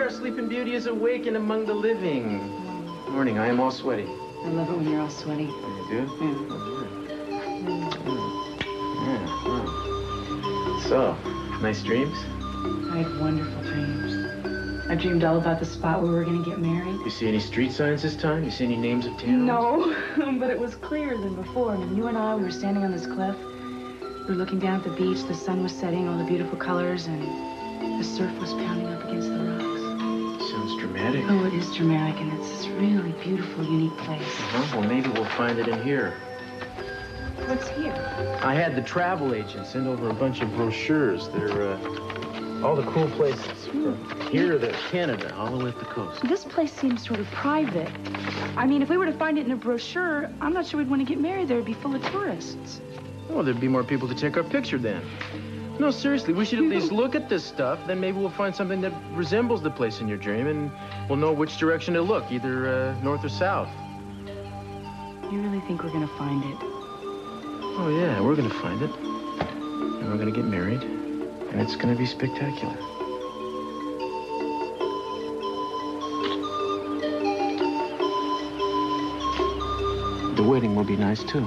our sleeping beauty is awake and among the living. Morning, I am all sweaty. I love it when you're all sweaty. You do? Yeah. So, nice dreams? I had wonderful dreams. I dreamed all about the spot where we were going to get married. You see any street signs this time? You see any names of towns? No, but it was clearer than before. I mean, you and I, we were standing on this cliff. We were looking down at the beach. The sun was setting, all the beautiful colors, and the surf was pounding up against the rocks. Sounds dramatic. Oh, it is dramatic, and it's this really beautiful, unique place. Well, maybe we'll find it in here. What's here? I had the travel agent send over a bunch of brochures. They're, all the cool places. From here to Canada, all the way up the coast. This place seems sort of private. I mean, if we were to find it in a brochure, I'm not sure we'd want to get married there. It'd be full of tourists. Well, there'd be more people to take our picture then. No, seriously, we should at least look at this stuff. Then maybe we'll find something that resembles the place in your dream, and we'll know which direction to look, either north or south. You really think we're going to find it? Oh, yeah, we're going to find it. And we're going to get married, and it's going to be spectacular. The wedding will be nice, too.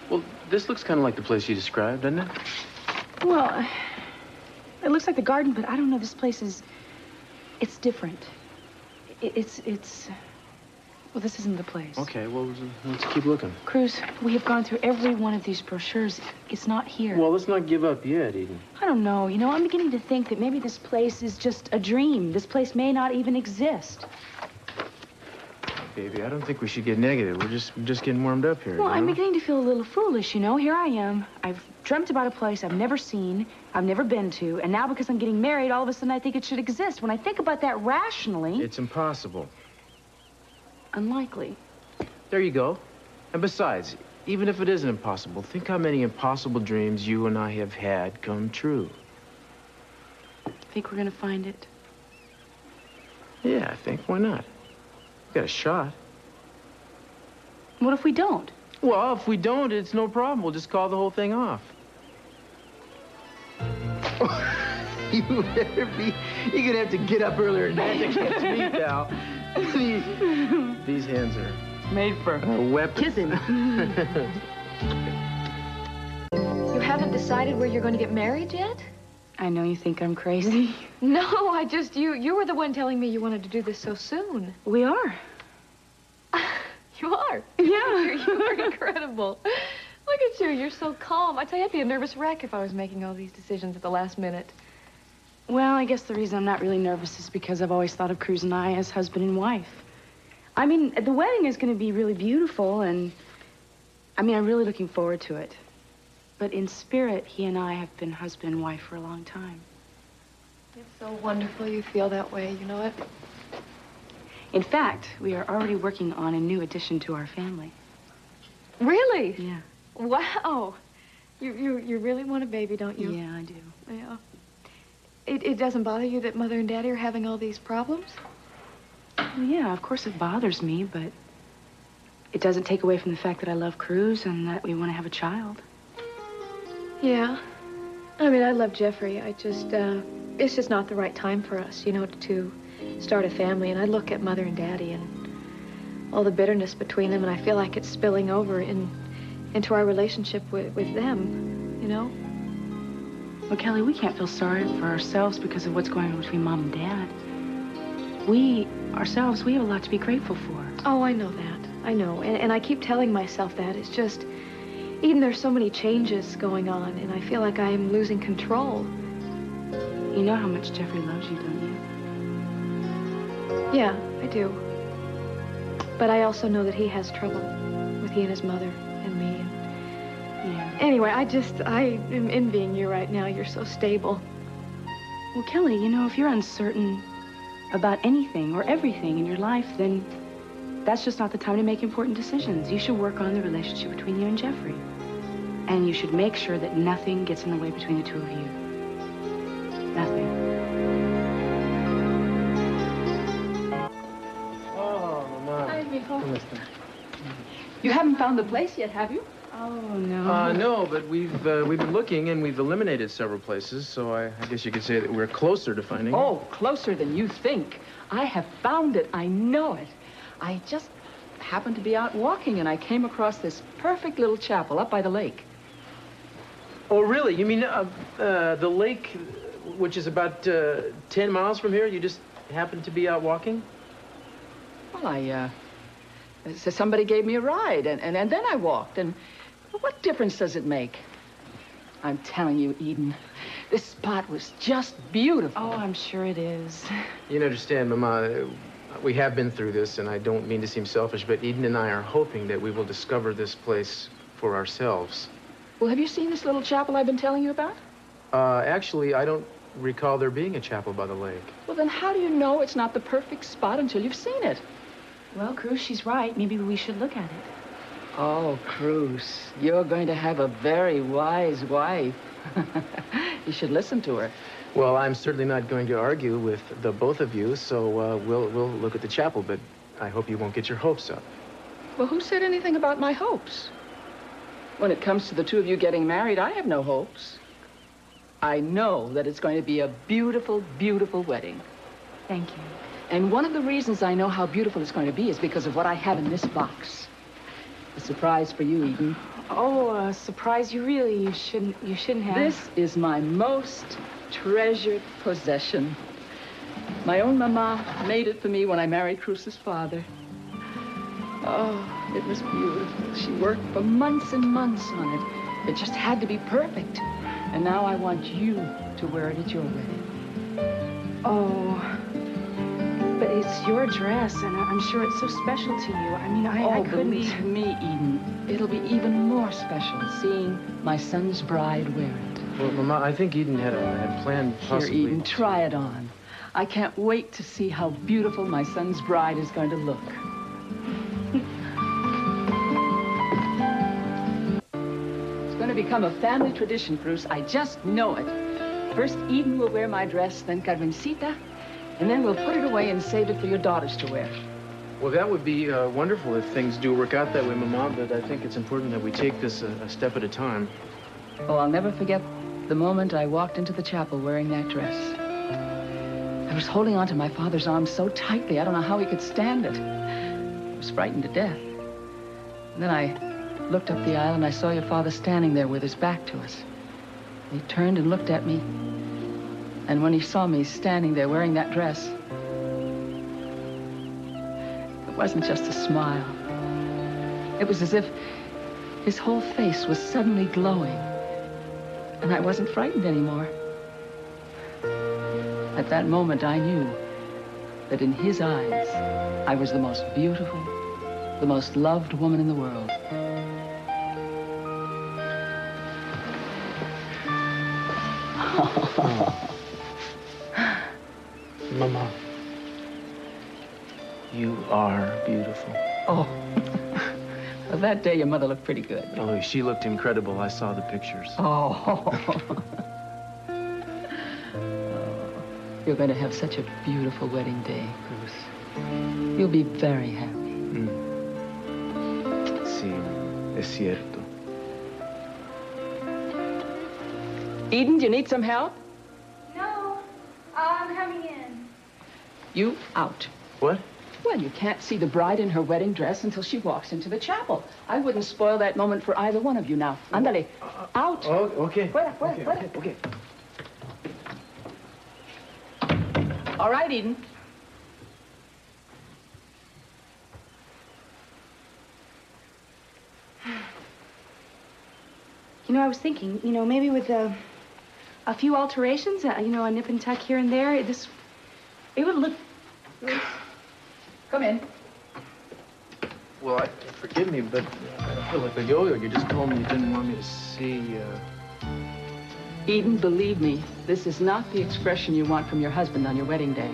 Well, this looks kind of like the place you described, doesn't it? Well, it looks like the garden, but I don't know. This place is... It's different. Well, this isn't the place. Okay, well, let's keep looking. Cruz, we have gone through every one of these brochures. It's not here. Well, let's not give up yet, Eden. I don't know. You know, I'm beginning to think that maybe this place is just a dream. This place may not even exist. Baby, I don't think we should get negative. We're just getting warmed up here. Well, you I'm know? beginning to feel a little foolish, you know. Here I am. I've dreamt about a place I've never seen, I've never been to, and now because I'm getting married, all of a sudden I think it should exist. When I think about that rationally... It's impossible. Unlikely. There you go. And besides, even if it isn't impossible, think how many impossible dreams you and I have had come true. Think we're gonna find it? Yeah, I think. Why not? We got a shot. What if we don't? Well, if we don't, it's no problem. We'll just call the whole thing off. You better be... You're gonna have to get up earlier than that to catch me, pal. These hands are... Made for weapons. kissing. You haven't decided where you're going to get married yet? I know you think I'm crazy. No, you were the one telling me you wanted to do this so soon. We are. You are? Yeah. You're incredible. Look at you, you're so calm. I tell you, I'd be a nervous wreck if I was making all these decisions at the last minute. Well, I guess the reason I'm not really nervous is because I've always thought of Cruz and I as husband and wife. I mean, the wedding is going to be really beautiful, and I'm really looking forward to it. But in spirit, he and I have been husband and wife for a long time. It's so wonderful you feel that way, you know it? In fact, we are already working on a new addition to our family. Really? Yeah. Wow. You really want a baby, don't you? Yeah, I do. Yeah. It doesn't bother you that Mother and Daddy are having all these problems? Well, yeah, of course it bothers me, but it doesn't take away from the fact that I love Cruz and that we want to have a child. Yeah. I mean, I love Jeffrey. It's just not the right time for us, you know, to start a family. And I look at Mother and Daddy and all the bitterness between them, and I feel like it's spilling over into our relationship with them, you know? Well, Kelly, we can't feel sorry for ourselves because of what's going on between Mom and Dad. We, ourselves, we have a lot to be grateful for. Oh, I know that. I know. And I keep telling myself that. It's just, Eden, there's so many changes going on, and I feel like I'm losing control. You know how much Jeffrey loves you, don't you? Yeah, I do. But I also know that he has trouble with he and his mother and me. Yeah. Anyway, I am envying you right now. You're so stable. Well, Kelly, you know, if you're uncertain about anything or everything in your life, then that's just not the time to make important decisions. You should work on the relationship between you and Jeffrey. And you should make sure that nothing gets in the way between the two of you. Nothing. You haven't found the place yet, have you? Oh, no. No, but we've been looking and we've eliminated several places, so I guess you could say that we're closer to finding it. Oh, closer than you think. I have found it. I know it. I just happened to be out walking and I came across this perfect little chapel up by the lake. Oh, really? You mean the lake, which is about 10 miles from here? You just happened to be out walking? Well, somebody gave me a ride and then I walked and what difference does it make? I'm telling you, Eden, this spot was just beautiful. Oh, I'm sure it is. You understand, Mama, we have been through this, and I don't mean to seem selfish, but Eden and I are hoping that we will discover this place for ourselves. Well, have you seen this little chapel I've been telling you about? Actually, I don't recall there being a chapel by the lake. Well, then how do you know it's not the perfect spot until you've seen it? Well, Cruz, she's right. Maybe we should look at it. Oh, Cruz, you're going to have a very wise wife. You should listen to her. Well, I'm certainly not going to argue with the both of you, so we'll look at the chapel, but I hope you won't get your hopes up. Well, who said anything about my hopes? When it comes to the two of you getting married, I have no hopes. I know that it's going to be a beautiful, beautiful wedding. Thank you. And one of the reasons I know how beautiful it's going to be is because of what I have in this box. A surprise for you, Eden. Oh, a surprise you shouldn't have. This is my most treasured possession. My own mama made it for me when I married Cruz's father. Oh, it was beautiful. She worked for months and months on it. It just had to be perfect. And now I want you to wear it at your wedding. Oh, but it's your dress, and I'm sure it's so special to you. I mean, I couldn't. Believe me, Eden, it'll be even more special seeing my son's bride wear it. Well, Mama, I think Eden had planned possibly... Here, Eden, try it on. I can't wait to see how beautiful my son's bride is going to look. It's going to become a family tradition, Cruz. I just know it. First, Eden will wear my dress, then Carmencita, and then we'll put it away and save it for your daughters to wear. Well, that would be wonderful if things do work out that way, Mama, but I think it's important that we take this a step at a time. Oh, I'll never forget the moment I walked into the chapel wearing that dress. I was holding onto my father's arm so tightly, I don't know how he could stand it. I was frightened to death. And then I looked up the aisle and I saw your father standing there with his back to us. He turned and looked at me. And when he saw me standing there wearing that dress, it wasn't just a smile. It was as if his whole face was suddenly glowing. And I wasn't frightened anymore. At that moment, I knew that in his eyes, I was the most beautiful, the most loved woman in the world. Mama, you are beautiful. Oh, well, that day your mother looked pretty good. Oh, she looked incredible. I saw the pictures. Oh. You're going to have such a beautiful wedding day, Cruz. You'll be very happy. Sí, es cierto. Eden, do you need some help? No, I'm coming in. You out. What? Well, you can't see the bride in her wedding dress until she walks into the chapel. I wouldn't spoil that moment for either one of you now. Ándale. Out. Oh, okay. Fuera, fuera, fuera. Okay. All right, Eden. You know, I was thinking, maybe with a few alterations, a nip and tuck here and there, it would look... Come in. Well, forgive me, but I feel like a yo-yo. You just told me you didn't want me to see, Eden, believe me, this is not the expression you want from your husband on your wedding day.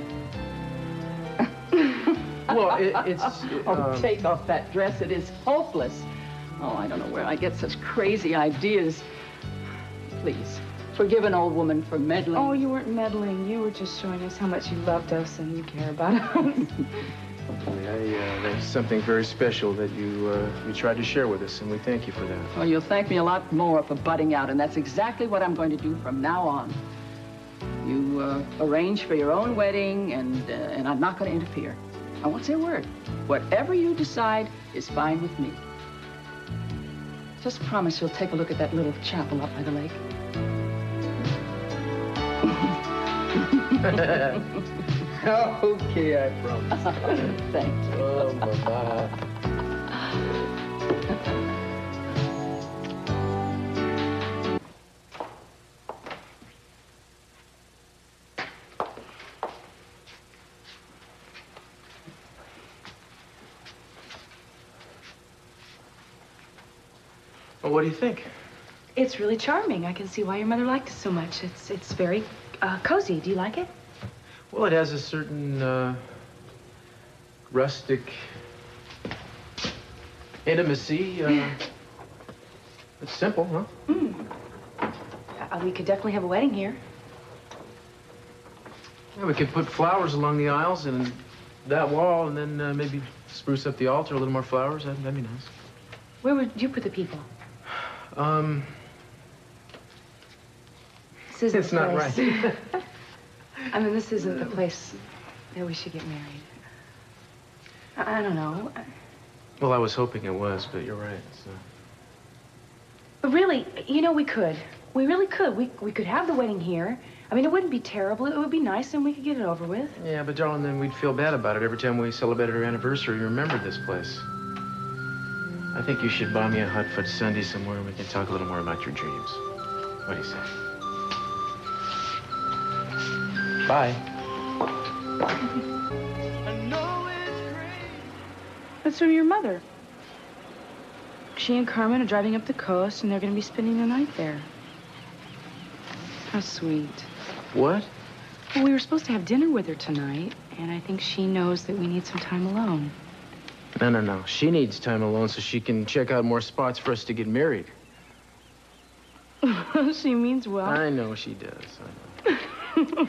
Well, it's... Take off that dress. It is hopeless. Oh, I don't know where I get such crazy ideas. Please, forgive an old woman for meddling. Oh, you weren't meddling. You were just showing us how much you loved us and you care about us. That's something very special that you tried to share with us, and we thank you for that. Well, you'll thank me a lot more for butting out, and that's exactly what I'm going to do from now on. You arrange for your own wedding, and I'm not going to interfere. I won't say a word. Whatever you decide is fine with me. Just promise you'll take a look at that little chapel up by the lake. Okay, I promise. Thank you. Oh, Mama. Well, what do you think? It's really charming. I can see why your mother liked it so much. It's very cozy. Do you like it? Well, it has a certain rustic intimacy. It's simple, huh? We could definitely have a wedding here. Yeah, we could put flowers along the aisles and that wall, and then maybe spruce up the altar, a little more flowers. That'd be nice. Where would you put the people? This isn't It's the not place. right. I mean, this isn't the place that we should get married. I don't know. Well, I was hoping it was, but you're right. But really, you know, we could. We really could. We could have the wedding here. I mean, it wouldn't be terrible. It would be nice, and we could get it over with. Yeah, but darling, then we'd feel bad about it every time we celebrated our anniversary and remembered this place. I think you should buy me a hot fudge sundae somewhere, and we can talk a little more about your dreams. What do you say? Bye. That's from your mother. She and Carmen are driving up the coast, and they're going to be spending the night there. How sweet. What? Well, we were supposed to have dinner with her tonight, and I think she knows that we need some time alone. No. She needs time alone so she can check out more spots for us to get married. She means well. I know she does. I know.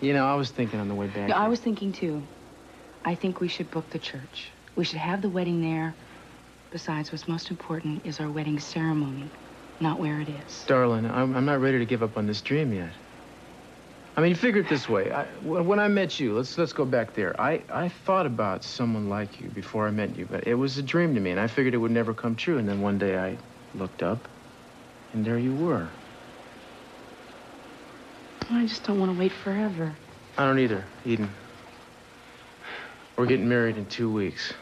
You know, I was thinking on the way back. No, I was thinking, too. I think we should book the church. We should have the wedding there. Besides, what's most important is our wedding ceremony, not where it is. Darling, I'm not ready to give up on this dream yet. I mean, figure it this way. When I met you, let's go back there. I thought about someone like you before I met you, but it was a dream to me, and I figured it would never come true. And then one day I looked up, and there you were. I just don't want to wait forever. I don't either, Eden. We're getting married in 2 weeks.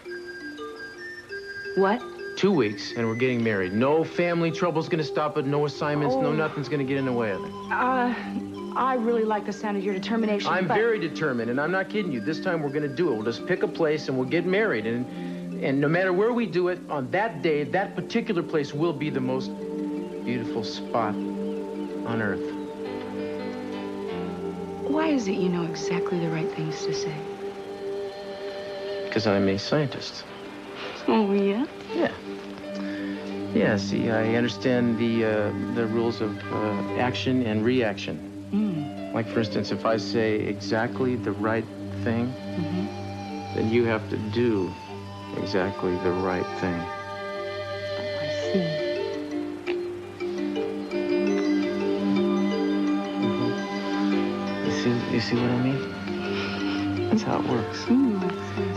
What? 2 weeks, and we're getting married. No family trouble's gonna stop it, no assignments, no nothing's gonna get in the way of it. I really like the sound of your determination. I'm very determined, and I'm not kidding you. This time we're gonna do it. We'll just pick a place and we'll get married. And no matter where we do it, on that day, that particular place will be the most beautiful spot on earth. Why is it you know exactly the right things to say? Because I'm a scientist. Oh, yeah? Yeah. Yeah, see, I understand the rules of action and reaction. Like, for instance, if I say exactly the right thing, then you have to do exactly the right thing. I see. You see what I mean? That's how it works. I see.